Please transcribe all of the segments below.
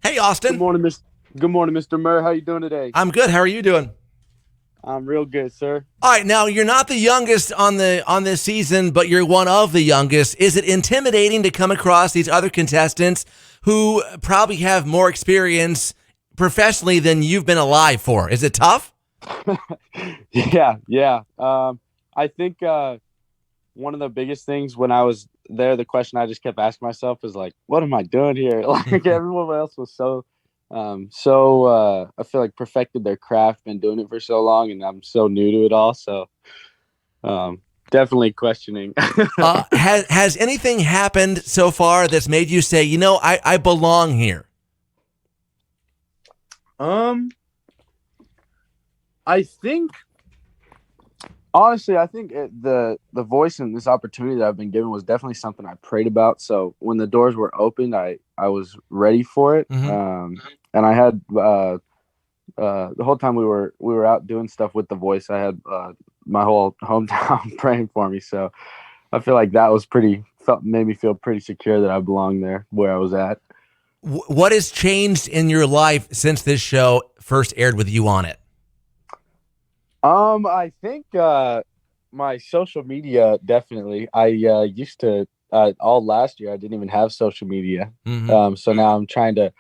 Hey, Good Austin. morning, Miss. Good morning, Mr. Murr. How you doing today? I'm good. How are you doing? I'm real good, sir. All right, now you're not the youngest on this season, but you're one of the youngest. Is it intimidating to come across these other contestants who probably have more experience professionally than you've been alive for? Is it tough? Yeah. I think one of the biggest things when I was there, the question I just kept asking myself is like, "What am I doing here?" Like everyone else was I feel like perfected their craft, been doing it for so long, and I'm so new to it all. So, um, definitely questioning. Has anything happened so far that's made you say, I belong here? um, I think Honestly, I think the voice and this opportunity that I've been given was definitely something I prayed about. So when the doors were opened, I was ready for it. Hmm. And I had the whole time we were out doing stuff with the voice, I had my whole hometown praying for me. So I feel like that was pretty felt made me feel pretty secure that I belong there where I was at. What has changed in your life since this show first aired with you on it? I think my social media definitely. I used to all last year I didn't even have social media. Hmm. So now I'm trying to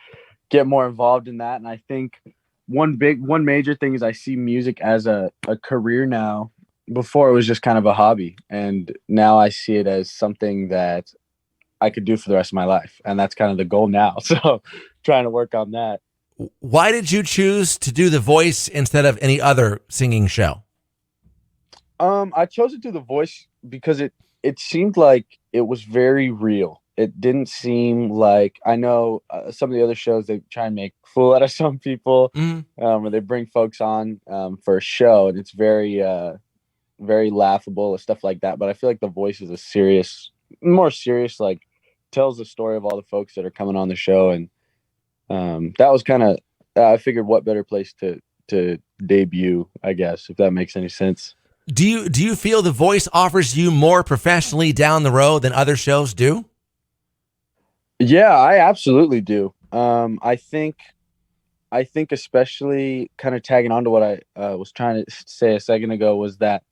get more involved in that, and I think one major thing is I see music as a career now. Before it was just kind of a hobby, and now I see it as something that I could do for the rest of my life, and that's kind of the goal now. So trying to work on that. Why did you choose to do The Voice instead of any other singing show? I chose to do the voice because it seemed like it was very real. It didn't seem like I know some of the other shows they try and make a fool out of some people, Mm. or they bring folks on for a show, and it's very laughable and stuff like that. But I feel like the voice is a more serious, like tells the story of all the folks that are coming on the show, and that was kind of I figured what better place to debut, I guess, if that makes any sense. Do you feel The Voice offers you more professionally down the road than other shows do? Yeah, I absolutely do. I think especially kind of tagging on to what I was trying to say a second ago was that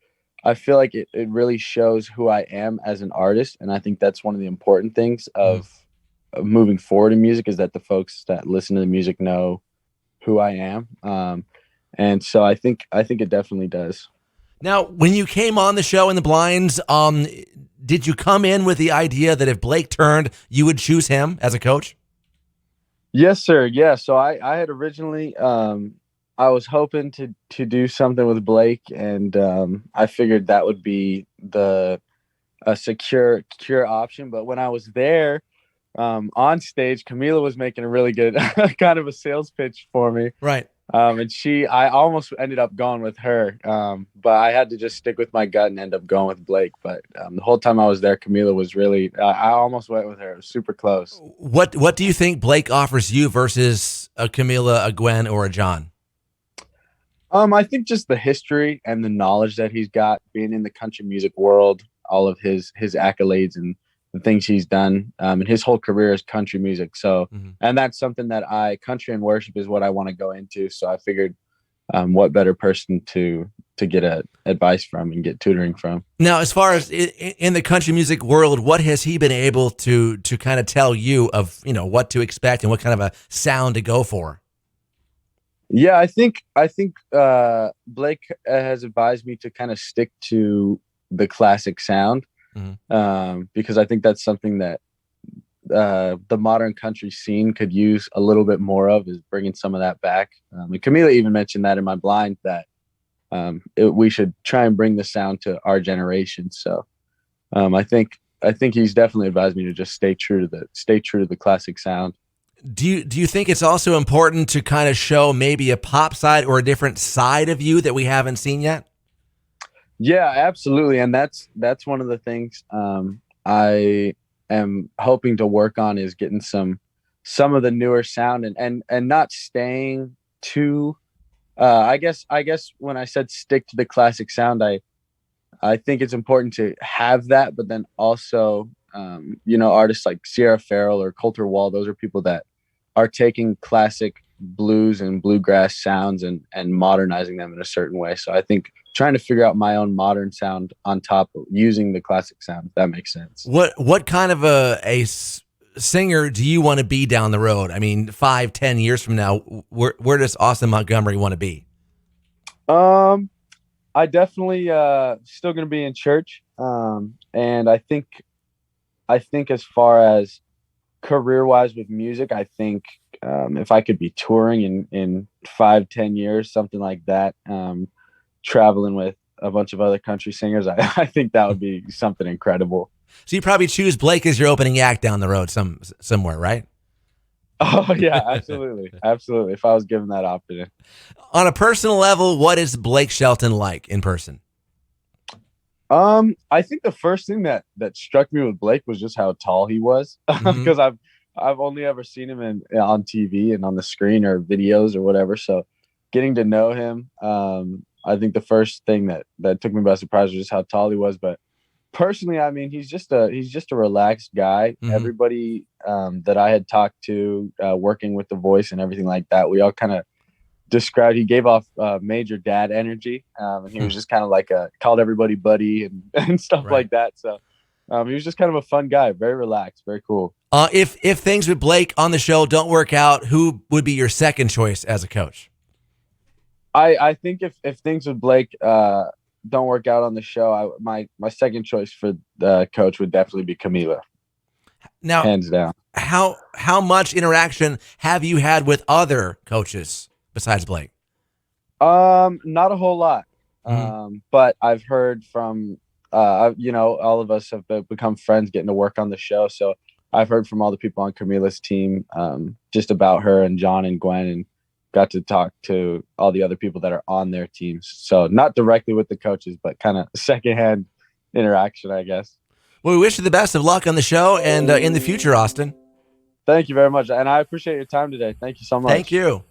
I feel like it really shows who I am as an artist, and I think that's one of the important things Mm. of moving forward in music is that the folks that listen to the music know who I am. And so I think it definitely does. Now, when you came on the show in the blinds, did you come in with the idea that if Blake turned, you would choose him as a coach? Yes, sir. Yeah. So I had originally I was hoping to do something with Blake, and I figured that would be the a secure option. But when I was there on stage, Camila was making a really good kind of a sales pitch for me. Right. And I almost ended up going with her, but I had to just stick with my gut and end up going with Blake. But the whole time I was there, Camila was really, I almost went with her. It was super close. What do you think Blake offers you versus a Camila, a Gwen, or a John? I think just the history and the knowledge that he's got being in the country music world, all of his accolades and the things he's done, and his whole career is country music. So, Mhm. and that's something that country and worship is what I want to go into. So I figured, what better person to get advice from and get tutoring from? Now, as far as in the country music world, what has he been able to kind of tell you of what to expect and what kind of a sound to go for? Yeah, I think Blake has advised me to kind of stick to the classic sound, Mhm. because I think that's something that the modern country scene could use a little bit more of is bringing some of that back. And Camila even mentioned that in my blind that we should try and bring the sound to our generation. So I think he's definitely advised me to just stay true to the classic sound. Do you think it's also important to kind of show maybe a pop side or a different side of you that we haven't seen yet? Yeah, absolutely, and that's one of the things I am hoping to work on is getting some of the newer sound and not staying too. I guess when I said stick to the classic sound, I think it's important to have that, but then also artists like Sierra Farrell or Coulter Wall. Those are people that are taking classic blues and bluegrass sounds and modernizing them in a certain way. So I think trying to figure out my own modern sound on top of using the classic sound, if that makes sense. What kind of singer do you want to be down the road? I mean, 5-10 years from now, where does Austin Montgomery want to be? I definitely still going to be in church, and I think as far as career wise with music, I think if I could be touring in 5-10 years, something like that, traveling with a bunch of other country singers, I think that would be something incredible. So you probably choose Blake as your opening act down the road somewhere, right? Oh yeah, absolutely, absolutely. If I was given that option. On a personal level, what is Blake Shelton like in person? I think the first thing that struck me with Blake was just how tall he was, because I've only ever seen him on TV and on the screen or videos or whatever. So getting to know him, I think the first thing that took me by surprise was just how tall he was. But personally, I mean, he's just a relaxed guy. Everybody that I had talked to, working with The Voice and everything like that, we all kind of described, he gave off major dad energy, and he was just kind of like called everybody buddy and stuff like that. So he was just kind of a fun guy, very relaxed, very cool. If things with Blake on the show don't work out, who would be your second choice as a coach? I think if things with Blake don't work out on the show, my second choice for the coach would definitely be Camila. Now, hands down. How much interaction have you had with other coaches besides Blake? Not a whole lot. But I've heard from all of us have become friends getting to work on the show. So I've heard from all the people on Camila's team, just about her and John and Gwen, and got to talk to all the other people that are on their teams. So not directly with the coaches, but kind of secondhand interaction, I guess. Well, we wish you the best of luck on the show and in the future, Austin. Thank you very much. And I appreciate your time today. Thank you so much. Thank you.